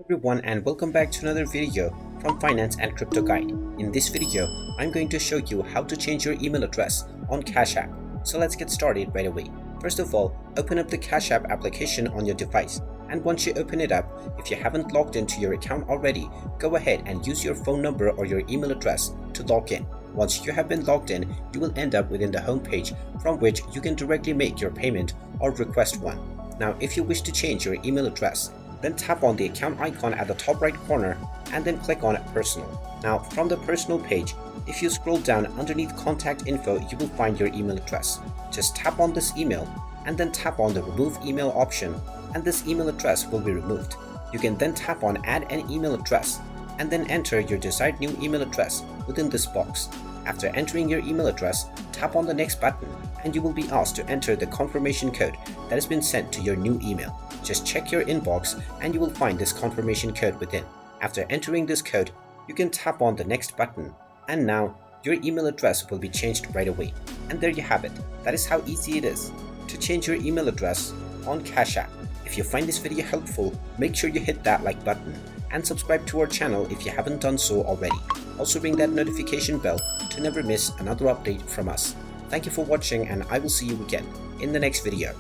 Everyone, and welcome back to another video from Finance and Crypto Guide. In this video, I'm going to show you how to change your email address on Cash App. So let's get started right away. First of all, open up the Cash App application on your device. And once you open it up, if you haven't logged into your account already, go ahead and use your phone number or your email address to log in. Once you have been logged in, you will end up within the home page from which you can directly make your payment or request one. Now, if you wish to change your email address, then tap on the account icon at the top right corner and then click on Personal. Now, from the Personal page, if you scroll down underneath Contact Info, you will find your email address. Just tap on this email and then tap on the Remove Email option, and this email address will be removed. You can then tap on Add an email address and then enter your desired new email address within this box. After entering your email address, tap on the next button and you will be asked to enter the confirmation code that has been sent to your new email. Just check your inbox and you will find this confirmation code within. After entering this code, you can tap on the next button and now your email address will be changed right away. And there you have it. That is how easy it is to change your email address on Cash App. If you find this video helpful, make sure you hit that like button and subscribe to our channel if you haven't done so already. Also ring that notification bell to never miss another update from us. Thank you for watching, and I will see you again in the next video.